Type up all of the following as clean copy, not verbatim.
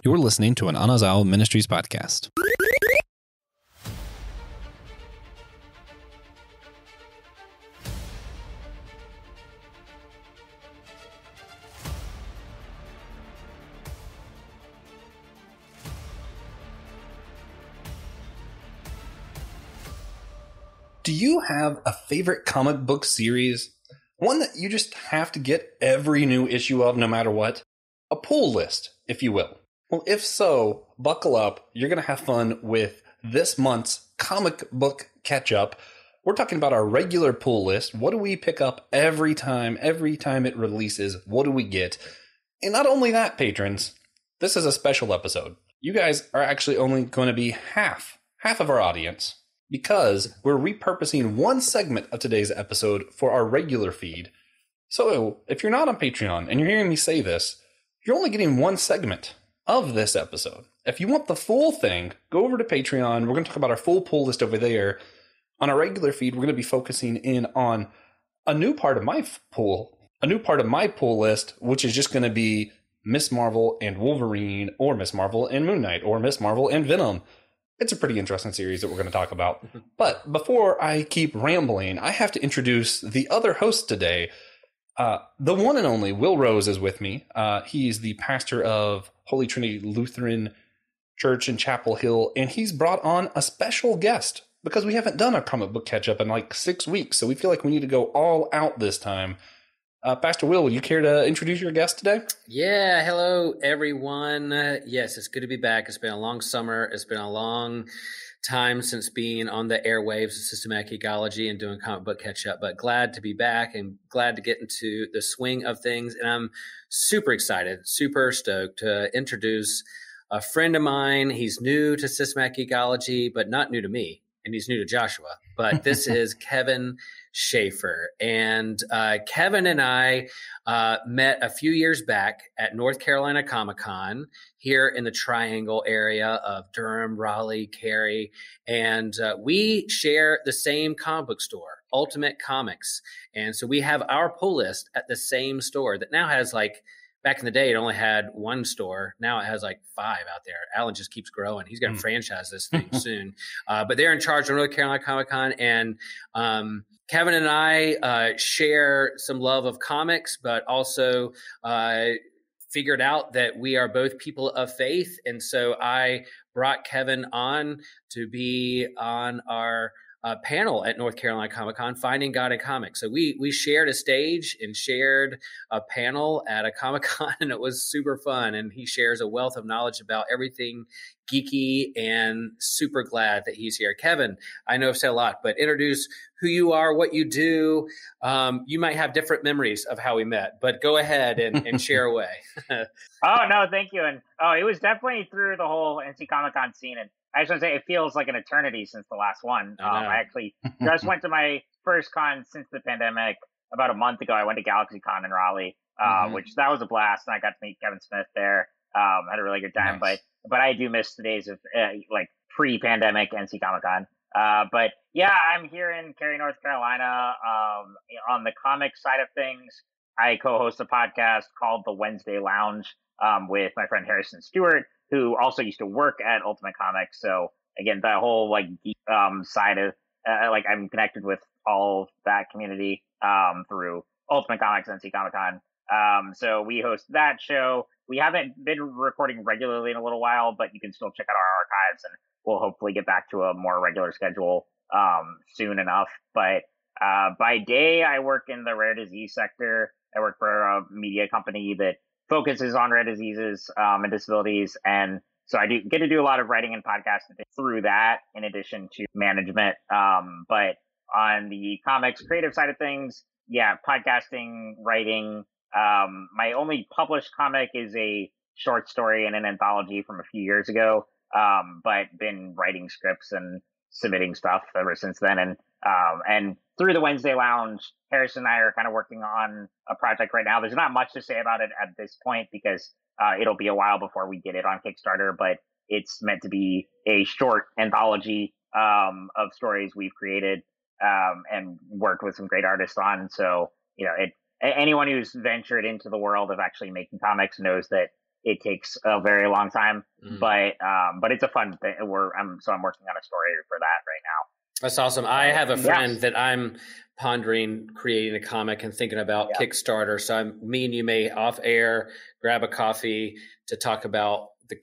You're listening to an Anazao Ministries podcast. Do you have a favorite comic book series? One that you just have to get every new issue of no matter what? A pull list, if you will. Well, if so, buckle up. You're going to have fun with this month's comic book catch-up. We're talking about our regular pull list. What do we pick up every time it releases? What do we get? And not only that, patrons, this is a special episode. You guys are actually only going to be half of our audience, because we're repurposing one segment of today's episode for our regular feed. So if you're not on Patreon and you're hearing me say this, you're only getting one segment of this episode. If you want the full thing, go over to Patreon. We're going to talk about our full pull list over there. On our regular feed, we're going to be focusing in on a new part of my pull list, which is just going to be Miss Marvel and Wolverine, or Miss Marvel and Moon Knight, or Miss Marvel and Venom. It's a pretty interesting series that we're going to talk about. But before I keep rambling, I have to introduce the other host today. The one and only Will Rose is with me. He's the pastor of Holy Trinity Lutheran Church in Chapel Hill, and he's brought on a special guest because we haven't done a comic book catch-up in like 6 weeks, so we feel like we need to go all out this time. Pastor Will, would you care to introduce your guest today? Yeah, hello, everyone. Yes, it's good to be back. It's been a long summer. It's been a long time since being on the airwaves of systematic ecology and doing comic book catch-up, but glad to be back and glad to get into the swing of things. And I'm super excited, super stoked to introduce a friend of mine. He's new to systematic ecology, but not new to me. And he's new to Joshua, but this is Kevin Schaefer. And Kevin and I met a few years back at North Carolina Comic-Con here in the Triangle area of Durham, Raleigh, Cary. And we share the same comic book store, Ultimate Comics. And so we have our pull list at the same store that now has like, back in the day, it only had one store. Now it has like 5 out there. Alan just keeps growing. He's going to franchise this thing soon. But they're in charge of North Carolina Comic-Con. And Kevin and I share some love of comics, but also figured out that we are both people of faith. And so I brought Kevin on to be on our panel at North Carolina Comic-Con, Finding God in Comics. So we shared a stage and shared a panel at a Comic-Con, and it was super fun. And he shares a wealth of knowledge about everything geeky, and super glad that he's here. Kevin, I know I've said a lot, but introduce who you are, what you do. You might have different memories of how we met, but go ahead and share away. Oh, no, thank you. And it was definitely through the whole NC Comic-Con scene. And I just want to say, it feels like an eternity since the last one. I actually just went to my first con since the pandemic about a month ago. I went to GalaxyCon in Raleigh, which that was a blast. And I got to meet Kevin Smith there. Had a really good time. Nice. But I do miss the days of like pre-pandemic NC Comic-Con. But yeah, I'm here in Cary, North Carolina. On the comic side of things, I co-host a podcast called The Wednesday Lounge with my friend Harrison Stewart, who also used to work at Ultimate Comics. So again, the whole like geek side of like I'm connected with all of that community through Ultimate Comics and NC Comic-Con. So we host that show. We haven't been recording regularly in a little while, but you can still check out our archives, and we'll hopefully get back to a more regular schedule soon enough. But by day, I work in the rare disease sector. I work for a media company that focuses on rare diseases and disabilities. And so I do get to do a lot of writing and podcasting through that, in addition to management. But on the comics creative side of things, yeah, podcasting, writing. My only published comic is a short story in an anthology from a few years ago, but been writing scripts and submitting stuff ever since then. And through the Wednesday Lounge, Harrison and I are kind of working on a project right now. There's not much to say about it at this point because it'll be a while before we get it on Kickstarter, but it's meant to be a short anthology of stories we've created and worked with some great artists on. So, anyone who's ventured into the world of actually making comics knows that it takes a very long time. Mm. But it's a fun thing. I'm working on a story for that right now. That's awesome. I have a friend Yeah. that I'm pondering creating a comic and thinking about Kickstarter. So me and you may off air grab a coffee to talk about the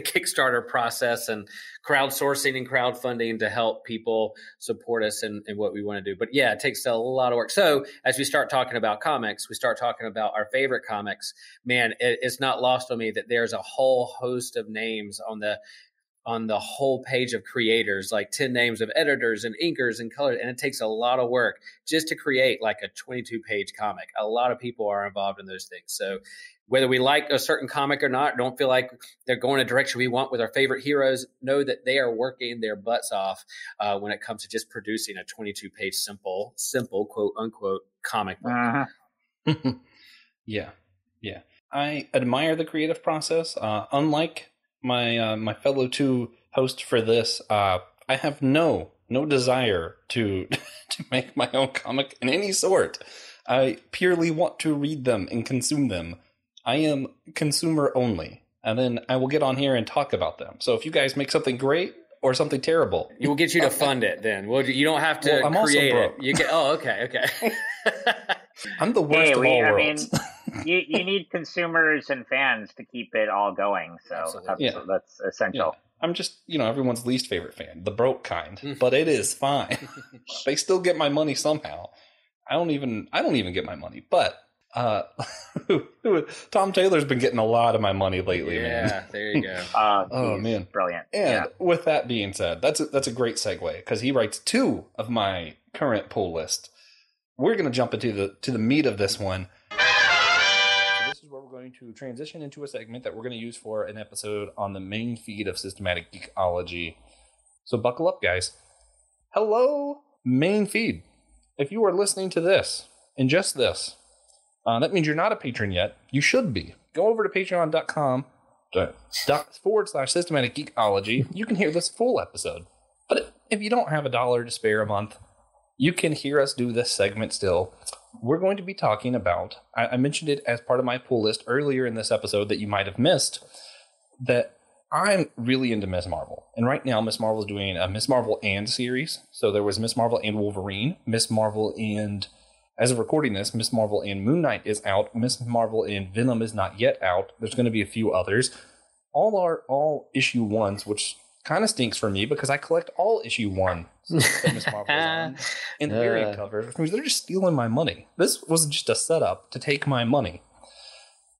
Kickstarter process and crowdsourcing and crowdfunding to help people support us in what we want to do. But yeah, it takes a lot of work. So as we start talking about comics, we start talking about our favorite comics. Man, it's not lost on me that there's a whole host of names on the whole page of creators, like 10 names of editors and inkers and colors. And it takes a lot of work just to create like a 22-page comic. A lot of people are involved in those things. So whether we like a certain comic or not, don't feel like they're going a direction we want with our favorite heroes, know that they are working their butts off when it comes to just producing a 22-page simple, quote unquote, comic book. Yeah. I admire the creative process. Unlike my fellow two hosts for this, I have no desire to make my own comic in any sort. I purely want to read them and consume them. I am consumer only, and then I will get on here and talk about them. So if you guys make something great or something terrible, we'll get you to fund it. Then you don't have to I'm create also broke. it. You get okay. I'm the worst of all worlds. You need consumers and fans to keep it all going. So that's essential. Yeah. I'm just, everyone's least favorite fan, the broke kind, but it is fine. They still get my money somehow. I don't even get my money, but Tom Taylor's been getting a lot of my money lately, man. Yeah, there you go. Oh man, brilliant. And with that being said, that's a great segue because he writes 2 of my current pull list. We're going to jump into the meat of this one. So this is where we're going to transition into a segment that we're going to use for an episode on the main feed of Systematic Geekology. So buckle up, guys. Hello, main feed. If you are listening to this and just this, that means you're not a patron yet. You should be. Go over to patreon.com /Systematic Geekology. You can hear this full episode. But if you don't have $1 to spare a month, you can hear us do this segment still. We're going to be talking about, I mentioned it as part of my pull list earlier in this episode that you might have missed, that I'm really into Ms. Marvel. And right now, Ms. Marvel is doing a Ms. Marvel and series. So there was Ms. Marvel and Wolverine, Ms. Marvel and, as of recording this, Ms. Marvel and Moon Knight is out, Ms. Marvel and Venom is not yet out. There's going to be a few others. All issue 1s, which kind of stinks for me because I collect all issue 1 that Ms. Marvel is on. And the variant covers, which means they're just stealing my money. This was just a setup to take my money.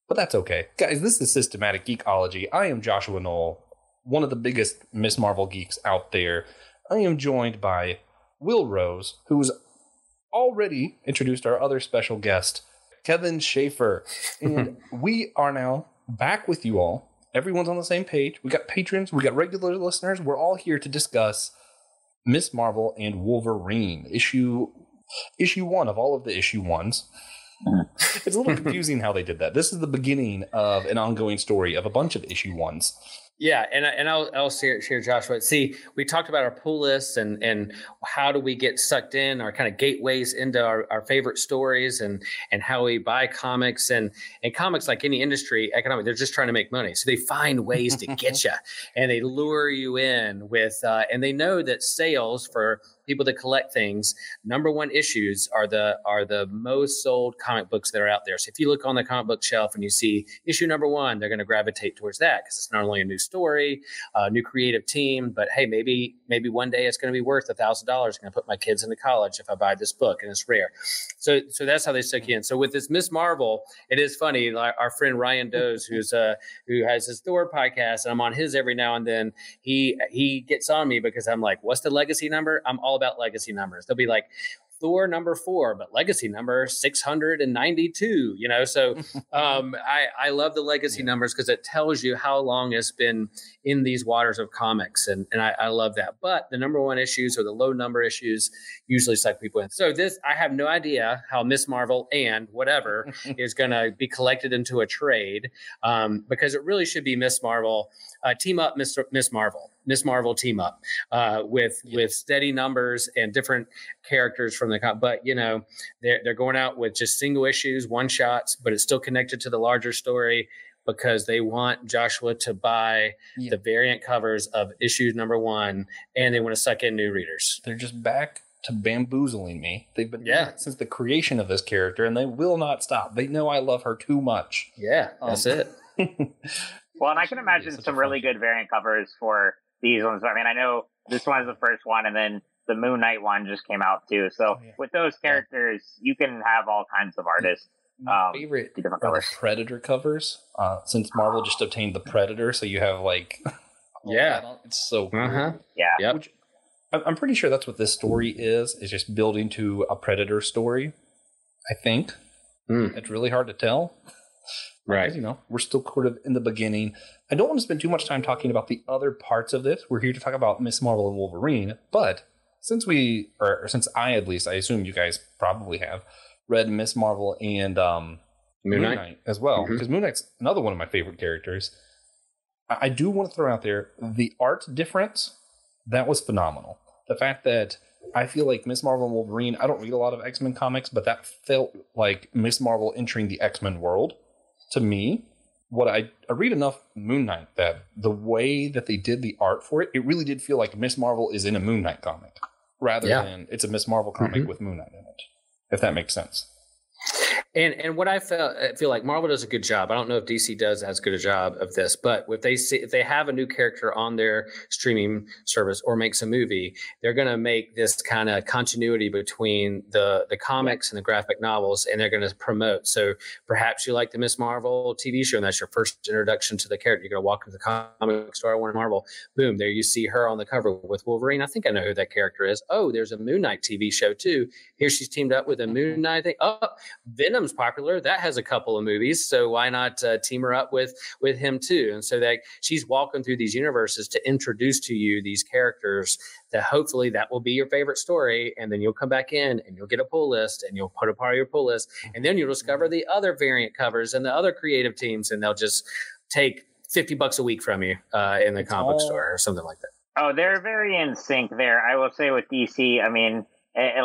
But that's okay. Guys, this is Systematic Geekology. I am Joshua Knoll, one of the biggest Ms. Marvel geeks out there. I am joined by Will Rose, who's already introduced our other special guest, Kevin Schaefer. And we are now back with you all. Everyone's on the same page. We got patrons. We got regular listeners. We're all here to discuss Ms. Marvel and Wolverine. Issue 1 of all of the issue 1s. It's a little confusing how they did that. This is the beginning of an ongoing story of a bunch of issue 1s. Yeah, and I'll share Joshua. See, we talked about our pull lists and how do we get sucked in, our kind of gateways into our favorite stories and how we buy comics and comics, like any industry, economic, they're just trying to make money. So they find ways to get you and they lure you in with and they know that sales for people that collect things, number 1 issues are the most sold comic books that are out there. So if you look on the comic book shelf and you see issue number 1, they're going to gravitate towards that because it's not only a new story, a new creative team, but hey, maybe one day it's going to be worth $1,000. I'm going to put my kids into college if I buy this book, and it's rare. So that's how they stick you in. So with this Ms. Marvel, it is funny. Like our friend Ryan Doze, who has his Thor podcast, and I'm on his every now and then. He gets on me because I'm like, "What's the legacy number?" I'm all about legacy numbers. They'll be like, Thor number 4, but legacy number 692, so I love the legacy numbers because it tells you how long it's been in these waters of comics. And I love that. But the number 1 issues or the low number issues usually suck people in. So I have no idea how Ms. Marvel and whatever is going to be collected into a trade because it really should be Ms. Marvel, team up Ms. Marvel team up with steady numbers and different characters from the but they're going out with just single issues, one shots, but it's still connected to the larger story because they want Joshua to buy the variant covers of issue #1, and they want to suck in new readers. They're just back to bamboozling me. They've been doing it since the creation of this character, and they will not stop. They know I love her too much. Yeah, that's it. Well, and I can imagine some really good variant covers for these ones. I mean, I know this one is the first one, and then the Moon Knight one just came out too. So with those characters, you can have all kinds of artists. My favorite are the Predator covers, since Marvel just obtained the Predator, so you have like... it's so cool. Yeah. Which, I'm pretty sure that's what this story is just building to a Predator story, I think. It's really hard to tell. Right. Because, we're still sort of in the beginning. I don't want to spend too much time talking about the other parts of this. We're here to talk about Miss Marvel and Wolverine, but since I at least, I assume you guys probably have read Miss Marvel and Moon Knight as well, because Moon Knight's another one of my favorite characters. I do want to throw out there the art difference. That was phenomenal. The fact that I feel like Miss Marvel and Wolverine, I don't read a lot of X-Men comics, but that felt like Miss Marvel entering the X-Men world to me. What I read enough Moon Knight that the way that they did the art for it, it really did feel like Miss Marvel is in a Moon Knight comic rather than it's a Miss Marvel comic with Moon Knight in it, if that makes sense. And what I feel like Marvel does a good job. I don't know if DC does as good a job of this, but if they have a new character on their streaming service or makes a movie, they're going to make this kind of continuity between the comics and the graphic novels, and they're going to promote. So perhaps you like the Miss Marvel TV show, and that's your first introduction to the character. You're going to walk into the comic store, I want Marvel. Boom, there you see her on the cover with Wolverine. I think I know who that character is. Oh, there's a Moon Knight TV show too. Here she's teamed up with a Moon Knight thing. Oh, Venom's popular. That has a couple of movies, so why not team her up with him too? And so that she's walking through these universes to introduce to you these characters that hopefully that will be your favorite story, and then you'll come back in and you'll get a pull list and you'll put a part of your pull list, and then you'll discover the other variant covers and the other creative teams, and they'll just take $50 a week from you in the comic book store or something like that. Oh, they're very in sync there. I will say with DC, I mean, I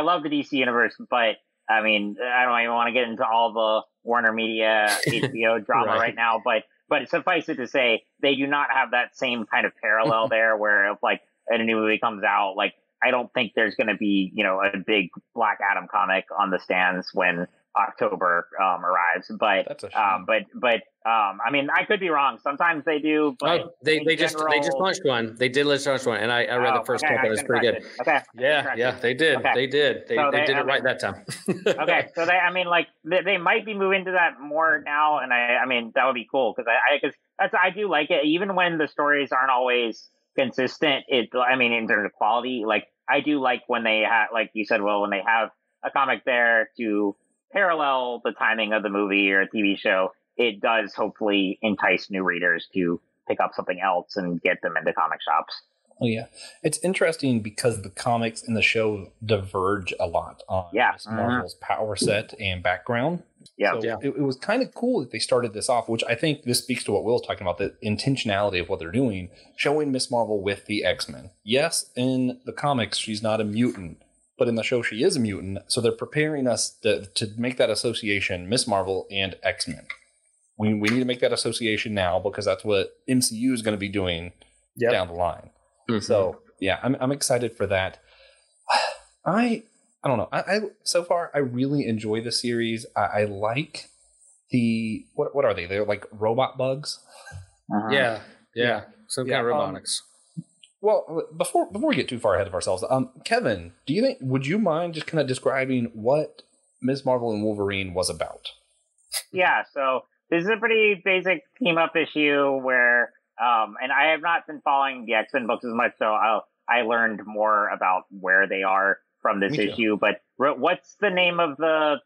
love the DC universe, but I mean, I don't even want to get into all the Warner Media HBO drama right now, but suffice it to say, they do not have that same kind of parallel there where if like a new movie comes out, like I don't think there's going to be, a big Black Adam comic on the stands when October arrives, but that's a shame. I mean, I could be wrong. Sometimes they do, but they just launched one. They did launch one, and I read the first couple. It was pretty good. Okay. Yeah, they did. Okay. They did. They did it right that time. Okay, so they might be moving to that more now, and I mean that would be cool because I do like it, even when the stories aren't always consistent. In terms of quality, like I do like when they have, like you said, Will, when they have a comic there to parallel the timing of the movie or a TV show, it does hopefully entice new readers to pick up something else and get them into comic shops. Oh, yeah. It's interesting because the comics and the show diverge a lot on Miss Marvel's power set and background. Yeah. So it was kind of cool that they started this off, which I think this speaks to what Will's talking about, the intentionality of what they're doing, showing Miss Marvel with the X-Men. Yes, in the comics, she's not a mutant, but in the show, she is a mutant. So they're preparing us to make that association, Miss Marvel and X-Men. We need to make that association now because that's what MCU is going to be doing down the line. Mm-hmm. So, yeah, I'm excited for that. I don't know. I so far, I really enjoy the series. I like the... What are they? They're like robot bugs? Yeah. Some kind of robotics. Well, before we get too far ahead of ourselves, Kevin, would you mind just kind of describing what Ms. Marvel and Wolverine was about? Yeah, so this is a pretty basic team-up issue where, and I have not been following the X-Men books as much, so I learned more about where they are from this issue. But what's the name of the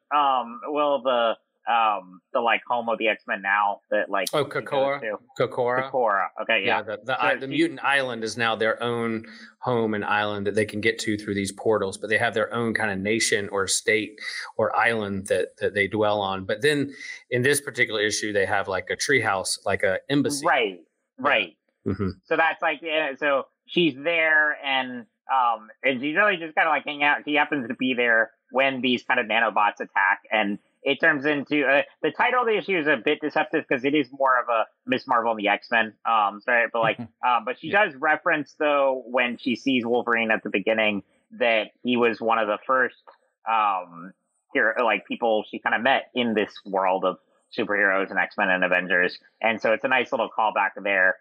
like home of the X-Men now that like Kokora. Okay, yeah. The mutant island is now their own home and island that they can get to through these portals, but they have their own kind of nation or state or island that they dwell on. But then in this particular issue, they have like a treehouse, like a embassy. Right. Mm-hmm. So that's like, so she's there and she's really just kind of like hanging out. She happens to be there when these kind of nanobots attack, and it turns into the title of the issue is a bit deceptive because it is more of a Miss Marvel and the X-Men. Sorry, but like, but she does reference though when she sees Wolverine at the beginning that he was one of the first people she kind of met in this world of superheroes and X-Men and Avengers, and so it's a nice little callback there.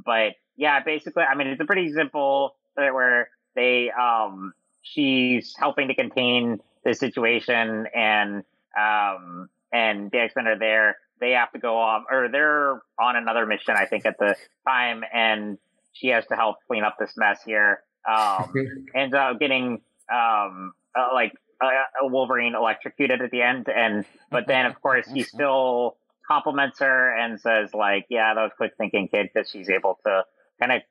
But yeah, basically, I mean, it's a pretty simple where she's helping to contain the situation, and the X-Men are there. They have to go on, or they're on another mission, I think, at the time, and she has to help clean up this mess here. Ends up getting Wolverine electrocuted at the end, but then of course he still compliments her and says like, yeah, that was quick thinking, kid, because she's able to kind of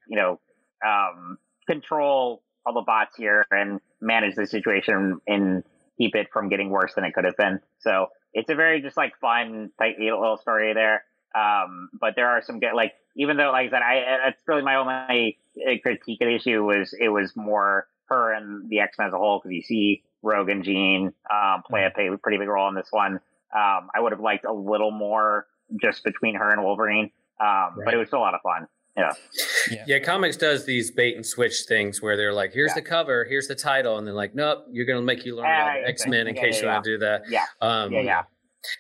control all the bots here and manage the situation and keep it from getting worse than it could have been. So it's a very just like fun, tight little story there. But there are some good, like, even though, like I said, it's really my only critique of the issue was it was more her and the X-Men as a whole, because you see Rogue and Jean play a pretty big role in this one. I would have liked a little more just between her and Wolverine, but it was still a lot of fun. Yeah. Comics does these bait and switch things where they're like, here's the cover, here's the title, and they're like, nope, you're going to make you learn about the X-Men in case you want to do that.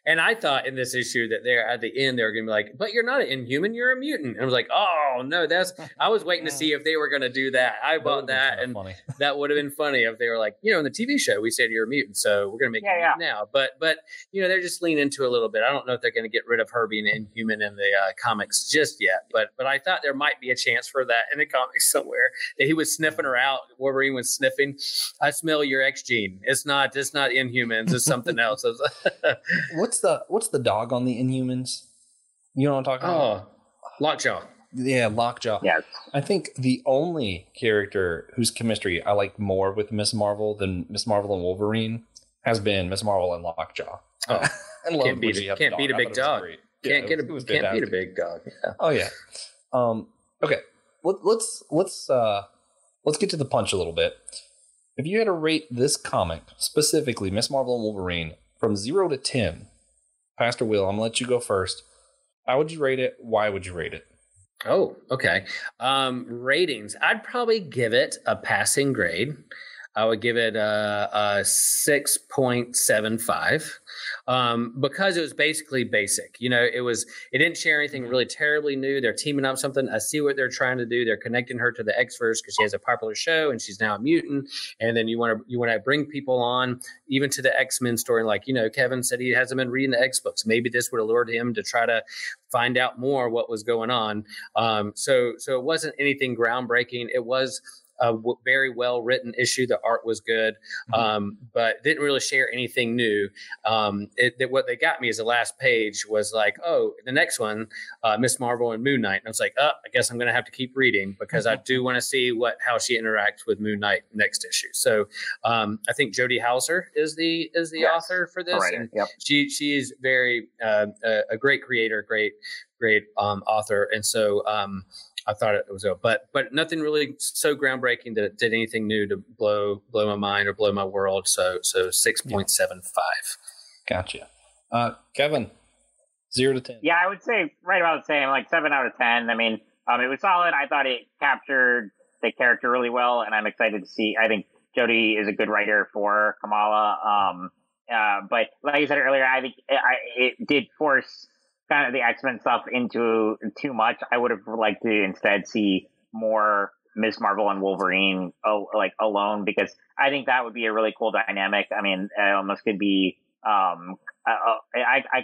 And I thought in this issue that they're at the end, they were going to be like, but you're not an Inhuman, you're a mutant. And I was like, oh, no, I was waiting to see if they were going to do that. I bought that, and that would have been funny if they were like, in the TV show, we said you're a mutant, so we're going to make you mutant now. But they're just leaning into a little bit. I don't know if they're going to get rid of her being an Inhuman in the comics just yet. But I thought there might be a chance for that in the comics somewhere, that he was sniffing her out. Wolverine was sniffing. I smell your X gene. It's not Inhumans. It's something else. What's the dog on the Inhumans? You know what I'm talking about? Lockjaw. Yeah, Lockjaw. Yes. I think the only character whose chemistry I like more with Miss Marvel than Miss Marvel and Wolverine has been Miss Marvel and Lockjaw. Oh, can't beat a big dog. Can't beat a big dog. Yeah. Oh yeah. Okay. Let's get to the punch a little bit. If you had to rate this comic, specifically Miss Marvel and Wolverine, from 0 to 10, Pastor Will, I'm going to let you go first. How would you rate it? Why would you rate it? Oh, okay. Ratings. I'd probably give it a passing grade. I would give it a 6.75 because it was basically basic. It didn't share anything really terribly new. They're teaming up something. I see what they're trying to do. They're connecting her to the X-Verse because she has a popular show and she's now a mutant. And then you want to bring people on even to the X-Men story. Like, Kevin said he hasn't been reading the X books. Maybe this would have lured him to try to find out more what was going on. So it wasn't anything groundbreaking. It was a very well written issue. The art was good, but didn't really share anything new. What they got me is the last page was like, oh, the next one, Miss Marvel and Moon Knight. And I was like, I guess I'm going to have to keep reading because I do want to see how she interacts with Moon Knight next issue. So I think Jodie Hauser is the author for this. Right. And she is very a great creator, great author. And so I thought it was, but nothing really so groundbreaking that it did anything new to blow my mind or blow my world. So 6.75. Gotcha. Kevin, 0 to 10. Yeah, I would say right about the same, like 7 out of 10. I mean, it was solid. I thought it captured the character really well, and I'm excited to see. I think Jodie is a good writer for Kamala. But like I said earlier, I think it did force kind of the X-Men stuff into too much. I would have liked to instead see more Miss Marvel and Wolverine alone, because I think that would be a really cool dynamic. I mean, it almost could be I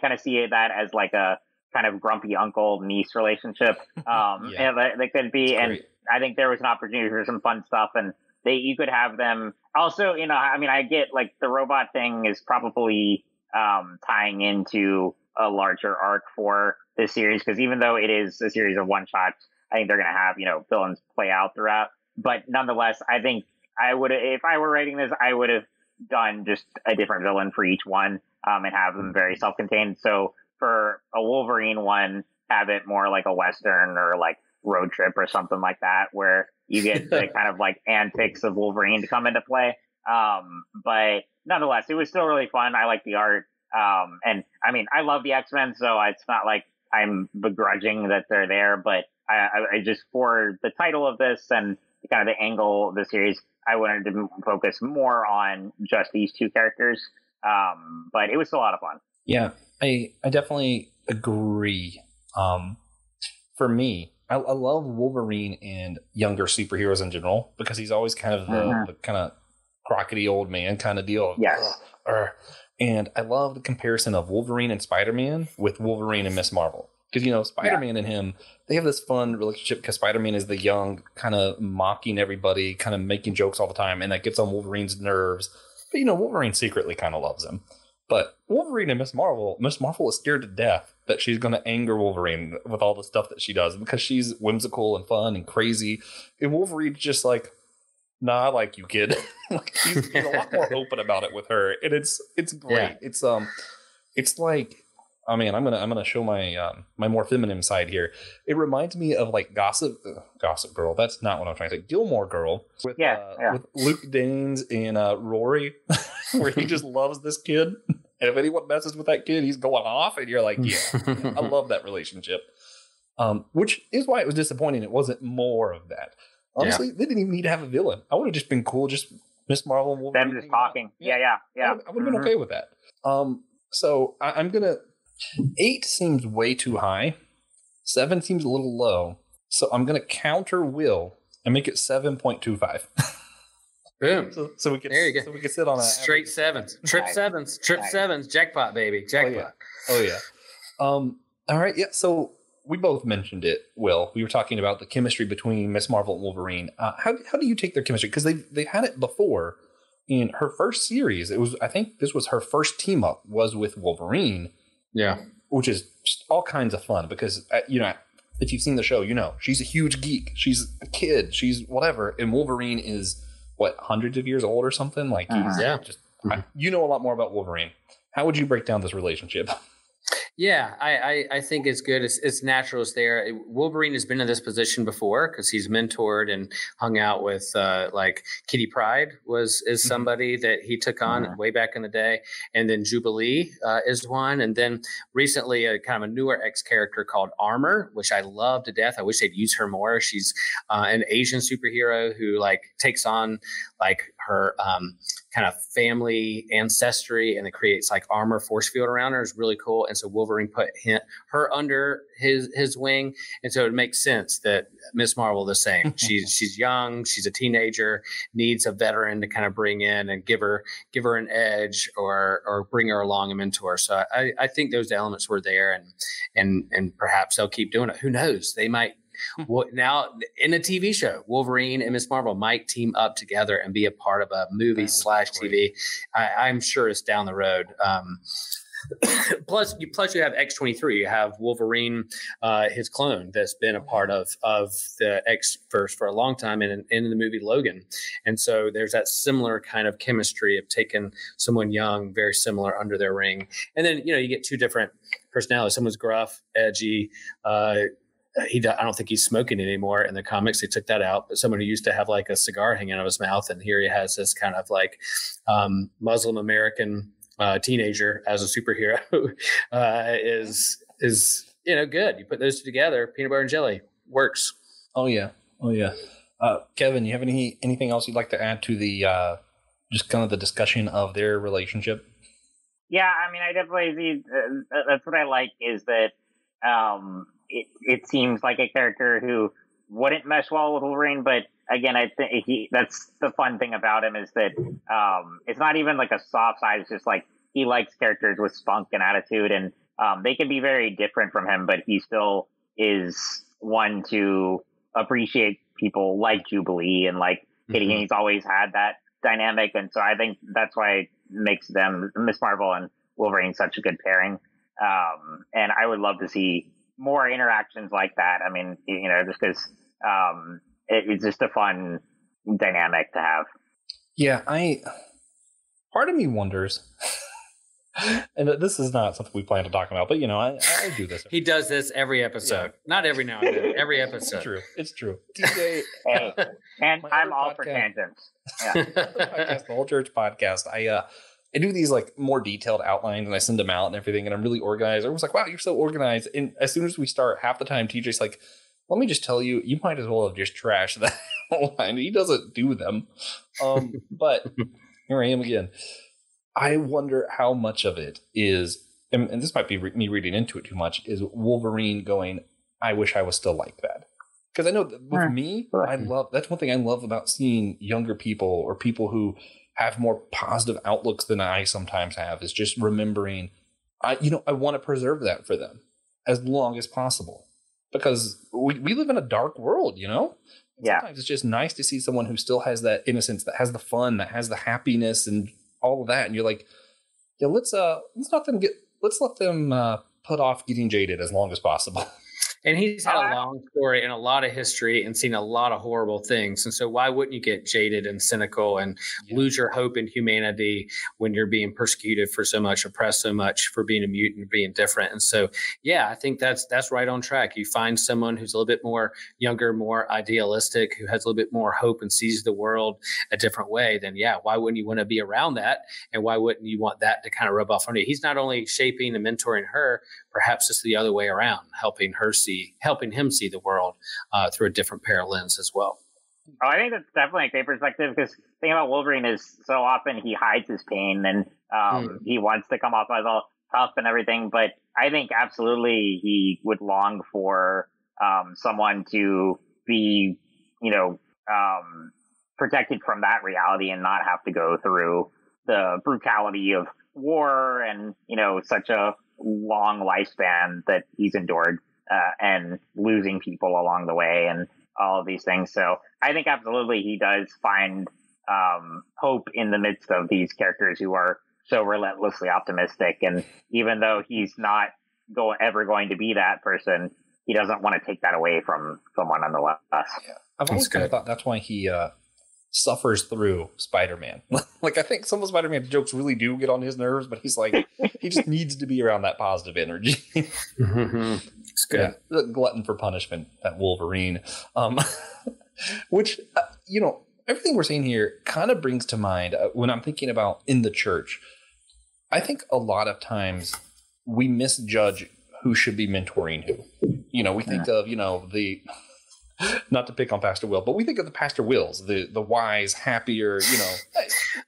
kind of see that as like a kind of grumpy uncle niece relationship. They could be, and I think there was an opportunity for some fun stuff, and you could have them also. I mean, I get like the robot thing is probably tying into a larger arc for this series, because even though it is a series of one shots, I think they're going to have villains play out throughout. But nonetheless, I think I would, if I were writing this, I would have done just a different villain for each one, and have them very self-contained. So for a Wolverine one, have it more like a Western or like road trip or something like that, where you get the kind of like antics of Wolverine to come into play. But nonetheless, it was still really fun. I like the art. And I mean, I love the X-Men, so it's not like I'm begrudging that they're there, but I just, for the title of this and kind of the angle of the series, I wanted to focus more on just these two characters. But it was still a lot of fun. Yeah, I definitely agree. For me, I love Wolverine and younger superheroes in general because he's always kind of the kind of crockety old man kind of deal. Yes. And I love the comparison of Wolverine and Spider-Man with Wolverine and Miss Marvel. Because, you know, Spider-Man and him, they have this fun relationship because Spider-Man is the young, kind of mocking everybody, kind of making jokes all the time, and that gets on Wolverine's nerves. But, you know, Wolverine secretly kind of loves him. But Wolverine and Miss Marvel is scared to death that she's going to anger Wolverine with all the stuff that she does because she's whimsical and fun and crazy. And Wolverine's just like, nah, I like you, kid. Like he's a lot more open about it with her, and it's great. Yeah. It's like, oh man, I'm gonna show my my more feminine side here. It reminds me of like Gossip Girl. That's not what I'm trying to say. Gilmore Girl with Luke Danes and Rory, where he just loves this kid, and if anyone messes with that kid, he's going off, and you're like, yeah, I love that relationship. Which is why it was disappointing. It wasn't more of that. Honestly, they didn't even need to have a villain. I would have just been cool, just Miss Marvel and Wolverine. Them just talking. Yeah. I would have been okay with that. So I'm gonna. 8 seems way too high. 7 seems a little low. So I'm gonna counter Will and make it 7.25. Boom. So we can. There you go. So we can sit on a straight sevens. Trip sevens. Jackpot, baby. Jackpot. Oh yeah. All right. Yeah. So. We both mentioned it, Will. We were talking about the chemistry between Miss Marvel and Wolverine. How do you take their chemistry? Because they've had it before in her first series. I think this was her first team up was with Wolverine. Yeah, which is just all kinds of fun because you know, if you've seen the show, you know she's a huge geek. She's a kid. She's whatever. And Wolverine is what, hundreds of years old or something. Like you know a lot more about Wolverine. How would you break down this relationship? Yeah, I think it's good. It's natural. It's there. Wolverine has been in this position before because he's mentored and hung out with like Kitty Pryde is somebody that he took on way back in the day, and then Jubilee is one, and then recently a kind of a newer X character called Armor, which I love to death. I wish they'd use her more. She's an Asian superhero who like takes on like her kind of family ancestry, and it creates like armor force field around her. Is really cool. And so Wolverine put her under his wing, and so it makes sense that Miss Marvel the same. She's young, she's a teenager, needs a veteran to kind of bring in and give her an edge or bring her along and mentor. So I think those elements were there, and perhaps they'll keep doing it. Who knows? They might. Now, in a TV show, Wolverine and Miss Marvel might team up together and be a part of a movie / TV. I'm sure it's down the road. Plus you have X-23. You have Wolverine, his clone, that's been a part of the X-verse for a long time in the movie Logan. And so there's that similar kind of chemistry of taking someone young, very similar, under their ring. And then, you know, you get two different personalities. Someone's gruff, edgy, I don't think he's smoking anymore in the comics. They took that out. But someone who used to have like a cigar hanging out of his mouth, and here he has this kind of like Muslim American teenager as a superhero is you know good. You put those two together, peanut butter and jelly works. Oh yeah. Kevin, you have anything else you'd like to add to the just kind of the discussion of their relationship? Yeah, I mean, I definitely that's what I like is that. It seems like a character who wouldn't mesh well with Wolverine, but again, I think that's the fun thing about him is that it's not even like a soft side. It's just like he likes characters with spunk and attitude, and they can be very different from him, but he still is one to appreciate people like Jubilee and like Kitty, and he's always had that dynamic, and so I think that's why it makes them, Miss Marvel and Wolverine, such a good pairing. And I would love to see more interactions like that. I mean, you know, just because it's just a fun dynamic to have. Yeah, part of me wonders, and this is not something we plan to talk about, but you know, I do this. He does this every episode, not every now and then, every episode. It's true. TJ, and I'm all podcast. For tangents. Yeah, the Whole Church podcast. I do these like more detailed outlines and I send them out and everything, and I'm really organized. Everyone's like, wow, you're so organized. And as soon as we start, half the time TJ's like, let me just tell you, you might as well have just trashed that outline. He doesn't do them. But here I am again. I wonder how much of it is, and this might be me reading into it too much, is Wolverine going, I wish I was still like that. Because I know that with me, that's one thing I love about seeing younger people or people who have more positive outlooks than I sometimes have, is just remembering, I want to preserve that for them as long as possible. Because we live in a dark world, Yeah. Sometimes it's just nice to see someone who still has that innocence, that has the fun, that has the happiness and all of that. And you're like, yeah, let's let them put off getting jaded as long as possible. And he's had a long story and a lot of history and seen a lot of horrible things. And so why wouldn't you get jaded and cynical and lose your hope in humanity when you're being persecuted for so much, oppressed so much for being a mutant, being different? And so, I think that's right on track. You find someone who's a little bit more younger, more idealistic, who has a little bit more hope and sees the world a different way, then why wouldn't you want to be around that? And why wouldn't you want that to kind of rub off on you? He's not only shaping and mentoring her, perhaps it's the other way around, helping him see the world through a different pair of lens as well. Oh, I think that's definitely a great perspective, because the thing about Wolverine is so often he hides his pain and he wants to come off as all tough and everything. But I think absolutely he would long for someone to be, protected from that reality and not have to go through the brutality of war and, such a long lifespan that he's endured and losing people along the way and all of these things. So I think absolutely he does find hope in the midst of these characters who are so relentlessly optimistic. And even though he's not ever going to be that person, he doesn't want to take that away from someone nonetheless. Yeah. I've always kind of thought that's why he suffers through Spider-Man. Like, I think some of Spider-Man's jokes really do get on his nerves, but he's like, he just needs to be around that positive energy. It's good. Yeah, glutton for punishment at Wolverine. Which, everything we're saying here kind of brings to mind when I'm thinking about in the church. I think a lot of times we misjudge who should be mentoring who. We think of, the... Not to pick on Pastor Will, but we think of the Pastor Wills, the wise, happier,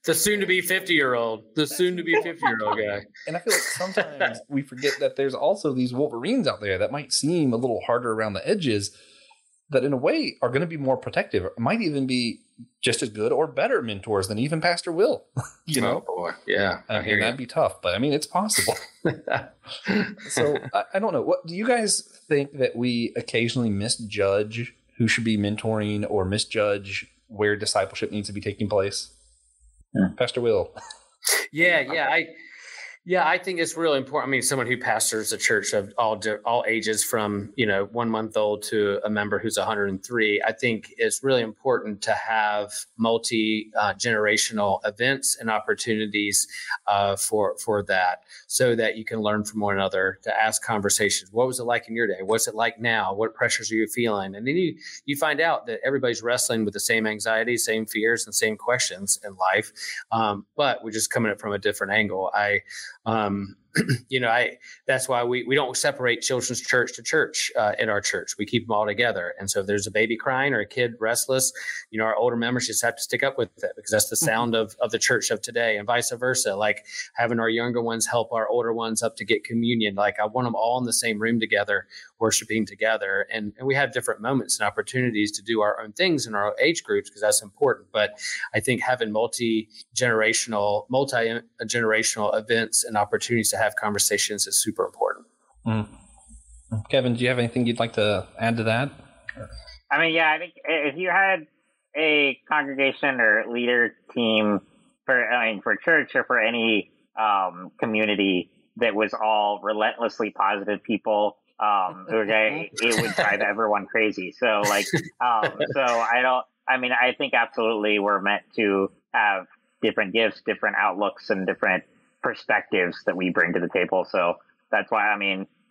the soon-to-be 50-year-old, guy. And I feel like sometimes we forget that there's also these Wolverines out there that might seem a little harder around the edges, that in a way are going to be more protective, might even be just as good or better mentors than even Pastor Will. Oh boy, yeah, and that'd be tough, but I mean, it's possible. So I don't know. What do you guys think that we occasionally misjudge who should be mentoring or misjudge where discipleship needs to be taking place? Pastor Will. I think it's really important. I mean, someone who pastors a church of all ages, from 1 month old to a member who's 103, I think it's really important to have multi-generational events and opportunities for that, so that you can learn from one another, to ask conversations. What was it like in your day? What's it like now? What pressures are you feeling? And then you find out that everybody's wrestling with the same anxieties, same fears, and same questions in life, but we're just coming at it from a different angle. That's why we don't separate children's church to church in our church. We keep them all together. And so if there's a baby crying or a kid restless, our older members just have to stick up with it, because that's the sound of the church of today, and vice versa. Like having our younger ones help our older ones up to get communion. Like I want them all in the same room together, worshiping together. And we have different moments and opportunities to do our own things in our age groups, because that's important. But I think having multi-generational events and opportunities to have conversations is super important. Kevin, do you have anything you'd like to add to that? I mean, I think if you had a congregation or leader team for church or for any community that was all relentlessly positive people, it would drive everyone crazy. So I think absolutely we're meant to have different gifts, different outlooks, and different perspectives that we bring to the table. So that's why,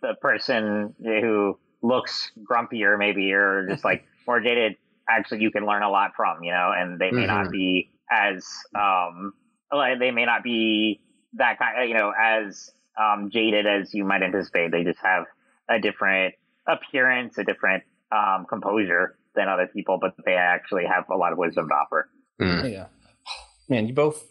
the person who looks grumpier maybe, or just like more jaded, actually you can learn a lot from, and they may not be as like they may not be that kind of, as jaded as you might anticipate. They just have a different appearance, a different composure than other people, but they actually have a lot of wisdom to offer. Yeah, man, you both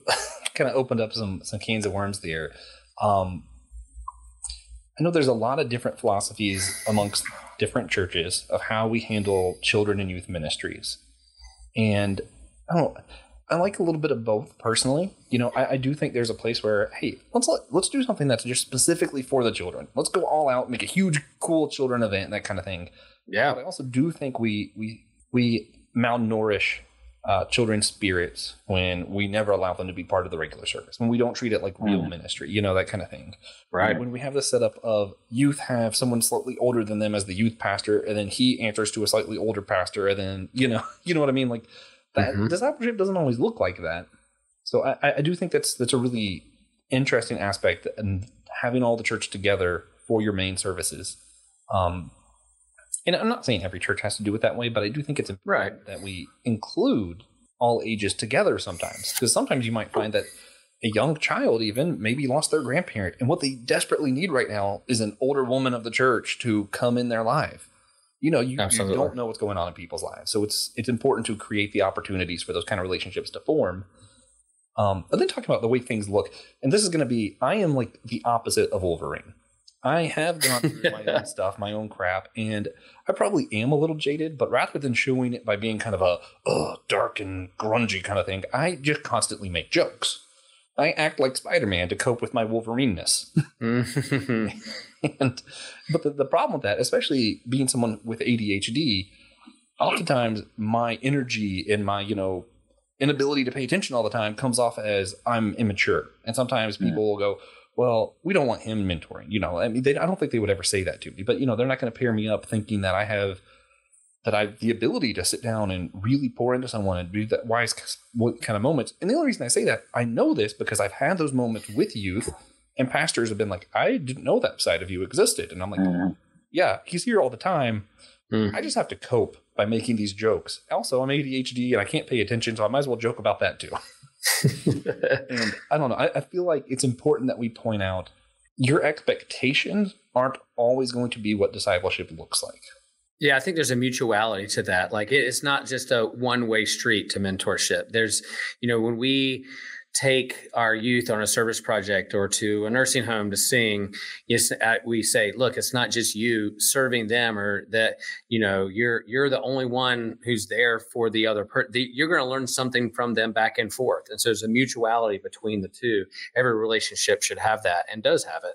kind of opened up some cans of worms there. I know there's a lot of different philosophies amongst different churches of how we handle children and youth ministries. And I like a little bit of both personally. I do think there's a place where, hey, let's do something that's just specifically for the children. Let's go all out, make a huge, cool children event, that kind of thing. Yeah. But I also do think we malnourish children's spirits when we never allow them to be part of the regular service, when we don't treat it like real ministry, that kind of thing. Right. When we have the setup of youth have someone slightly older than them as the youth pastor, and then he answers to a slightly older pastor, and then, you know what I mean? Like that discipleship doesn't always look like that. So I do think that's a really interesting aspect, and having all the church together for your main services. And I'm not saying every church has to do it that way, but I do think it's important that we include all ages together sometimes. Because sometimes you might find that a young child even maybe lost their grandparent, and what they desperately need right now is an older woman of the church to come in their life. You don't know what's going on in people's lives. So it's important to create the opportunities for those kind of relationships to form. But then talking about the way things look, and this is going to be, I am like the opposite of Wolverine. I have gone through my own stuff, my own crap, and I probably am a little jaded, but rather than showing it by being kind of a dark and grungy kind of thing, I just constantly make jokes. I act like Spider-Man to cope with my Wolverine-ness. But the problem with that, especially being someone with ADHD, oftentimes my energy and my, inability to pay attention all the time comes off as I'm immature. And sometimes people will go, well, we don't want him mentoring. I mean, I don't think they would ever say that to me, but they're not going to pair me up thinking that I have the ability to sit down and really pour into someone and do that wise kind of moments. And the only reason I say that, I know this because I've had those moments with youth, and pastors have been like, I didn't know that side of you existed. And I'm like, yeah, he's here all the time. I just have to cope by making these jokes. Also, I'm ADHD and I can't pay attention, so I might as well joke about that too. And I don't know. I feel like it's important that we point out your expectations aren't always going to be what discipleship looks like. Yeah, I think there's a mutuality to that. Like it's not just a one-way street to mentorship. There's, when we take our youth on a service project or to a nursing home to sing, yes, we say, look, it's not just you serving them, or that, you're the only one who's there for the other person. You're going to learn something from them back and forth. And so there's a mutuality between the two. Every relationship should have that, and does have it,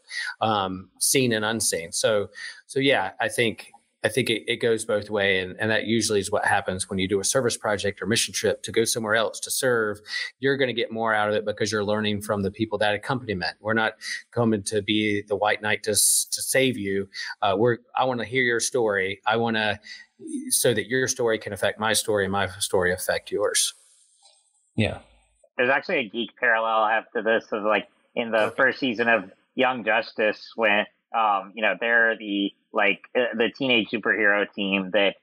seen and unseen. So yeah, I think it goes both ways, and that usually is what happens when you do a service project or mission trip to go somewhere else to serve. You're going to get more out of it because you're learning from the people that accompaniment. We're not coming to be the white knight to save you. I want to hear your story. I want to, so that your story can affect my story and my story affect yours. Yeah. There's actually a geek parallel I have to this, of like in the first season of Young Justice, when they're the teenage superhero team that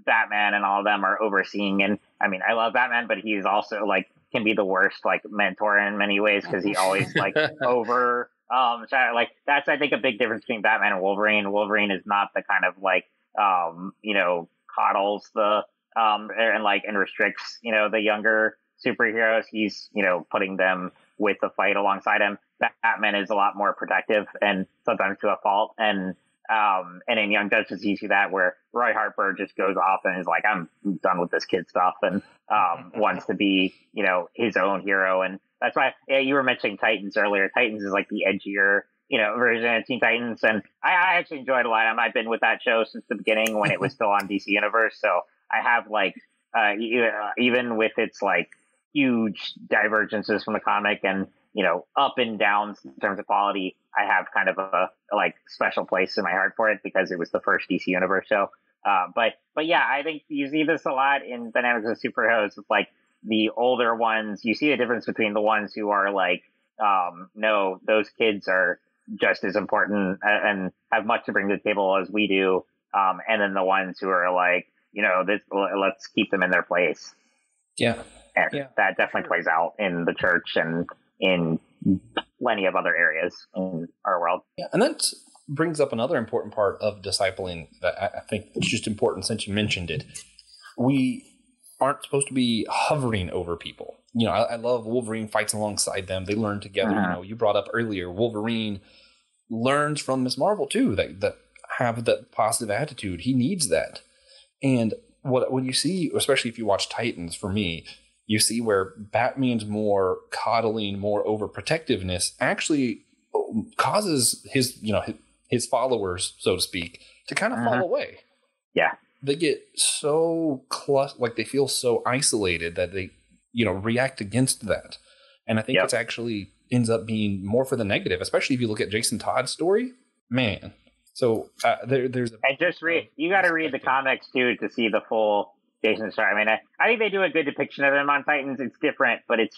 Batman and all of them are overseeing. And I mean, I love Batman, but he's also can be the worst mentor in many ways, because he always over that's, I think, a big difference between Batman and Wolverine. Wolverine is not the kind of coddles the and restricts the younger superheroes. He's putting them with the fight alongside him. Batman is a lot more protective, and sometimes to a fault. And in Young Justice, you see that where Roy Harper just goes off and is like, I'm done with this kid stuff, and wants to be, his own hero. And that's why, you were mentioning Titans earlier. Titans is like the edgier, version of Teen Titans. And I actually enjoyed a lot. I've been with that show since the beginning when it was still on DC Universe. So I have even with its huge divergences from the comic and, up and downs in terms of quality, I have kind of a special place in my heart for it, because it was the first DC Universe show. But yeah, I think you see this a lot in Dynamics of Superheroes with the older ones. You see the difference between the ones who are no, those kids are just as important and have much to bring to the table as we do. And then the ones who are let's keep them in their place. Yeah. And that definitely plays out in the church and in plenty of other areas in our world. Yeah, and that brings up another important part of discipling that I think is just important since you mentioned it. We aren't supposed to be hovering over people. I love Wolverine fights alongside them. They learn together. You brought up earlier, Wolverine learns from Miss Marvel too, that have that positive attitude. He needs that. And when you see, especially if you watch Titans, for me, you see where Batman's more coddling, more overprotectiveness actually causes his followers, so to speak, to kind of fall away. Yeah. They get so they feel so isolated that they, react against that. And I think it's actually ends up being more for the negative, especially if you look at Jason Todd's story. Man. So there's and just read. You got to read the comics too to see the full Jason story. I mean, I think they do a good depiction of him on Titans. It's different, but it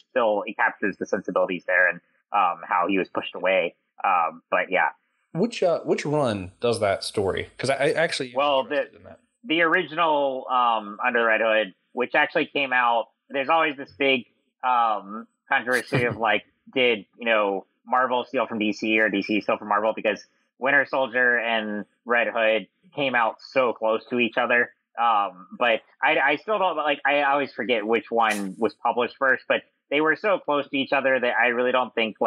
captures the sensibilities there and how he was pushed away. But yeah, which run does that story? Because I actually the original Under the Red Hood, which actually came out. There's always this big controversy of did Marvel steal from DC or DC steal from Marvel, because Winter Soldier and Red Hood came out so close to each other. But I still don't I always forget which one was published first, but they were so close to each other that I really don't think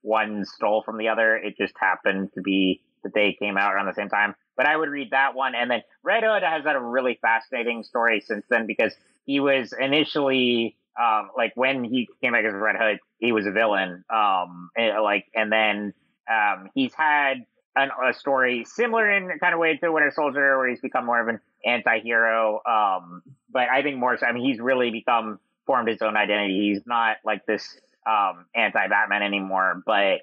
one stole from the other. It just happened to be that they came out around the same time. But I would read that one. And then Red Hood has had a really fascinating story since then, because he was initially when he came back as Red Hood, he was a villain. And then he's had a story similar in kind of way to Winter Soldier, where he's become more of an anti-hero. But I think more so, he's really formed his own identity. He's not this anti-Batman anymore. But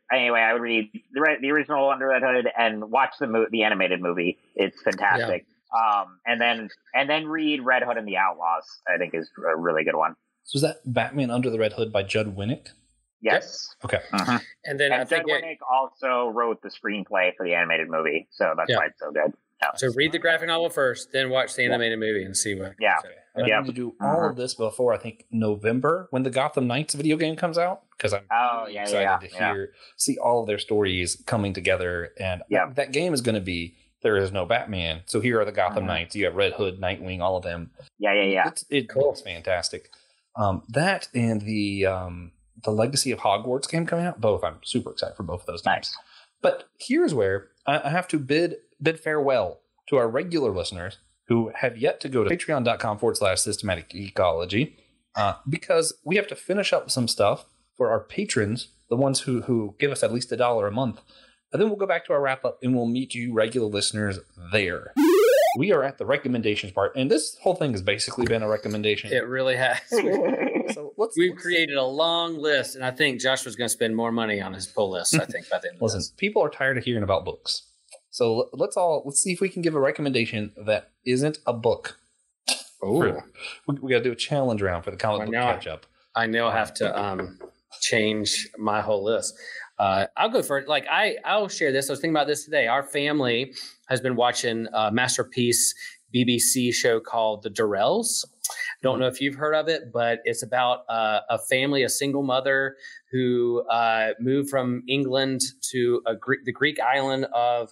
anyway, I would read the original Under Red Hood and watch the animated movie. It's fantastic. Yeah. And then read Red Hood and the Outlaws. I think is a really good one. So is that Batman Under the Red Hood by Judd Winnick? Yes. Yep. Okay. Uh-huh. And then Judd Winnick also wrote the screenplay for the animated movie, so that's why it's so good. Yeah. So read the graphic novel first, then watch the animated movie and see what. Yeah. I need to do all of this before I think November, when the Gotham Knights video game comes out, because I'm excited to see all of their stories coming together. And that game is going to be There Is No Batman. So here are the Gotham Knights. You have Red Hood, Nightwing, all of them. Yeah. It's fantastic. That and the Legacy of Hogwarts game coming out. Both, I'm super excited for both of those games. Nice. But here's where I have to bid farewell to our regular listeners who have yet to go to patreon.com/systematic ecology, because we have to finish up some stuff for our patrons, the ones who give us at least $1 a month. And then we'll go back to our wrap up and we'll meet you regular listeners there. We are at the recommendations part, and this whole thing has basically been a recommendation. It really has. So we've created a long list, and I think Joshua's going to spend more money on his pull list, I think, by the end of this. People are tired of hearing about books. So let's see if we can give a recommendation that isn't a book. Oh, we got to do a challenge round for the comic book catch up. I now have to change my whole list. I'll go for it. I'll share this. I was thinking about this today. Our family has been watching a masterpiece BBC show called The Durrells. Don't know if you've heard of it, but it's about a family, a single mother who moved from England to the Greek island of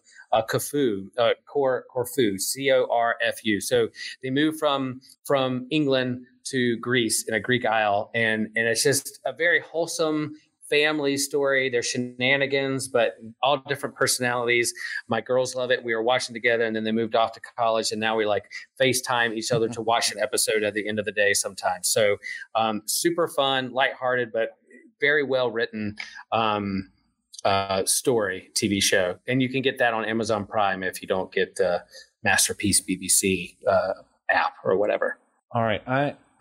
Corfu, Corfu, Corfu. So they moved from England to Greece in a Greek isle, and it's just a very wholesome family story. There's shenanigans, but all different personalities. My girls love it. We were watching together, and then they moved off to college, and now we FaceTime each other to watch an episode at the end of the day sometimes. So super fun, lighthearted, but very well written story TV show. And you can get that on Amazon Prime if you don't get the Masterpiece BBC app or whatever. All right.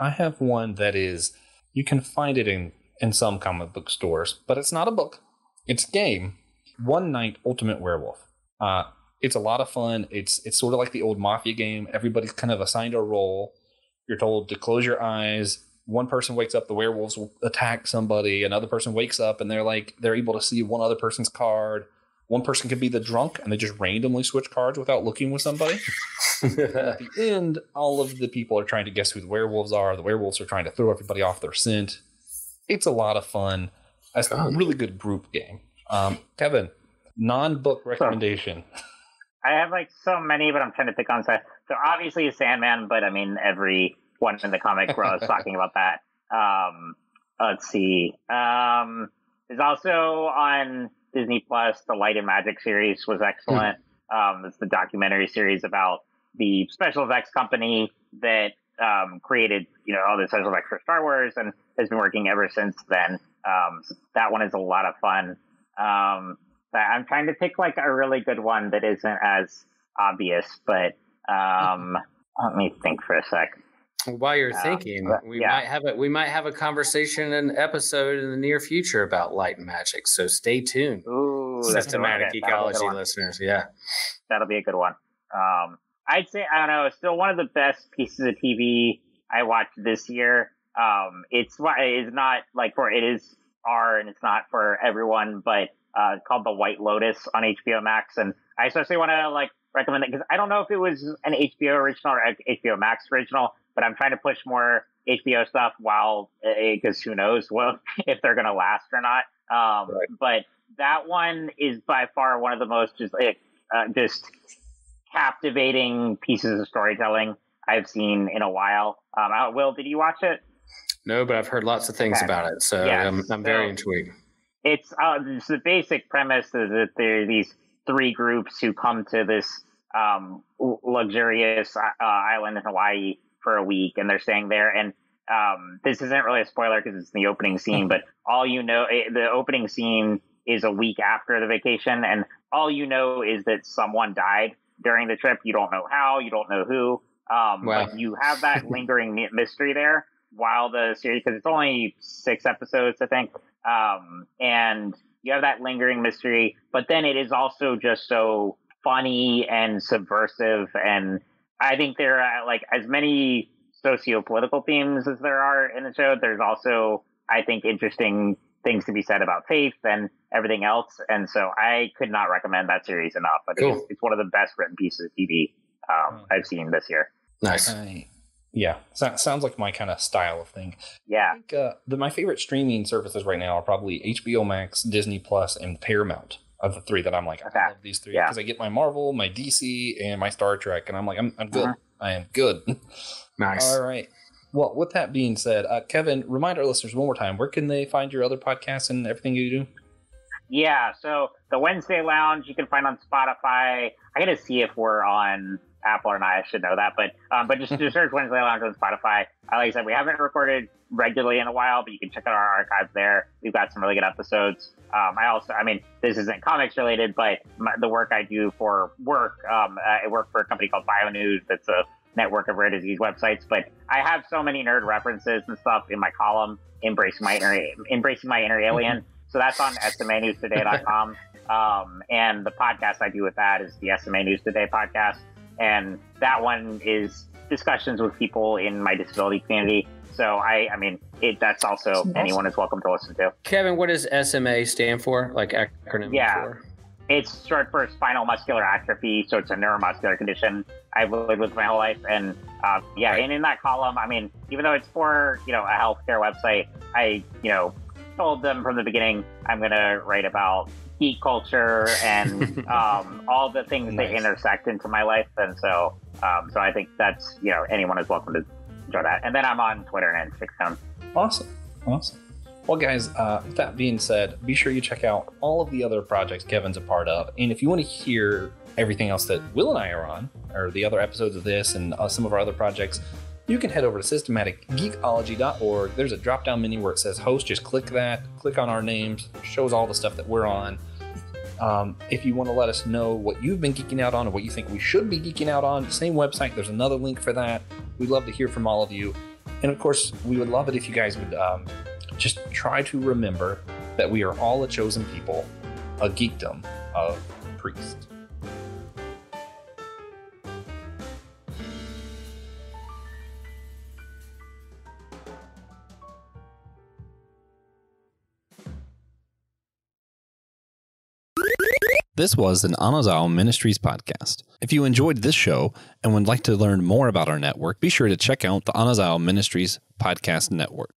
I have one that is, you can find it in some comic book stores, but it's not a book. It's a game. One Night Ultimate Werewolf. It's a lot of fun. It's sort of like the old Mafia game. Everybody's kind of assigned a role. You're told to close your eyes. One person wakes up, the werewolves will attack somebody. Another person wakes up and they're able to see one other person's card. One person could be the drunk, and they just randomly switch cards without looking with somebody. And at the end, all of the people are trying to guess who the werewolves are. The werewolves are trying to throw everybody off their scent. It's a lot of fun. It's a really good group game. Kevin, non-book recommendation. I have like so many, but I'm trying to pick on some. So obviously Sandman, but I mean everyone in the comic world is talking about that. Let's see. There's also on Disney Plus, the Light and Magic series was excellent. It's the documentary series about the special effects company that created, all the special effects for Star Wars and has been working ever since then. So that one is a lot of fun. I'm trying to pick like a really good one that isn't as obvious, but let me think for a sec. While you're thinking, we might have a conversation, an episode in the near future about light and magic. So stay tuned. Ooh, Systematic ecology listeners. Yeah, that'll be a good one. I'd say I don't know. It's still one of the best pieces of TV I watched this year. It's not like it is R and it's not for everyone, but it's called The White Lotus on HBO Max, and I especially want to recommend it because I don't know if it was an HBO original or HBO Max original. But I'm trying to push more HBO stuff because who knows if they're going to last or not. Right. But that one is by far one of the most just captivating pieces of storytelling I've seen in a while. Will, did you watch it? No, but I've heard lots of things about it. So yes. I'm very intrigued. It's the basic premise is that there are these three groups who come to this luxurious island in Hawaii for a week, and they're staying there. And this isn't really a spoiler because it's in the opening scene, but the opening scene is a week after the vacation, and all you know is that someone died during the trip. You don't know how, you don't know who, but you have that lingering mystery there while the series, because it's only 6 episodes, I think, and you have that lingering mystery, but then it is also just so funny and subversive, and I think there are as many socio-political themes as there are in the show. There's also, I think, interesting things to be said about faith and everything else. And so I could not recommend that series enough. But cool. It's one of the best written pieces of TV I've seen this year. Nice. Yeah, sounds like my kind of style of thing. Yeah. I think, my favorite streaming services right now are probably HBO Max, Disney Plus, and Paramount. Of the 3 that I'm I love these 3 because I get my Marvel, my DC, and my Star Trek, and I'm I'm good. I am good. Nice. All right. Well, with that being said, Kevin, remind our listeners one more time, where can they find your other podcasts and everything you do? Yeah, so the Wednesday Lounge you can find on Spotify. I got to see if we're on Apple or not. I should know that, but just search Wednesday Lounge on Spotify. Like I said, we haven't recorded regularly in a while, but you can check out our archives there. We've got some really good episodes. This isn't comics related, but the work I do for work, I work for a company called BioNews. That's a network of rare disease websites, but I have so many nerd references and stuff in my column, Embracing My Inner Alien. So that's on SMANewsToday.com. And the podcast I do with that is the SMA News Today podcast. And that one is discussions with people in my disability community. So that's also awesome. Anyone is welcome to listen to. Kevin, what does SMA stand for? Acronym for? It's short for spinal muscular atrophy. So it's a neuromuscular condition I've lived with my whole life. And and in that column, even though it's for, a healthcare website, I, told them from the beginning, I'm going to write about geek culture and all the things that intersect into my life. And so I think that's, anyone is welcome to enjoy that. And then I'm on Twitter and Instagram. Awesome. Well, guys, with that being said, be sure you check out all of the other projects Kevin's a part of. And if you want to hear everything else that Will and I are on, or the other episodes of this and some of our other projects, you can head over to systematicgeekology.org. There's a drop-down menu where it says host. Just click that, click on our names, shows all the stuff that we're on. If you want to let us know what you've been geeking out on or what you think we should be geeking out on, same website, there's another link for that. We'd love to hear from all of you. And of course, we would love it if you guys would just try to remember that we are all a chosen people, a geekdom of priests. This was an Anazao Ministries podcast. If you enjoyed this show and would like to learn more about our network, be sure to check out the Anazao Ministries Podcast Network.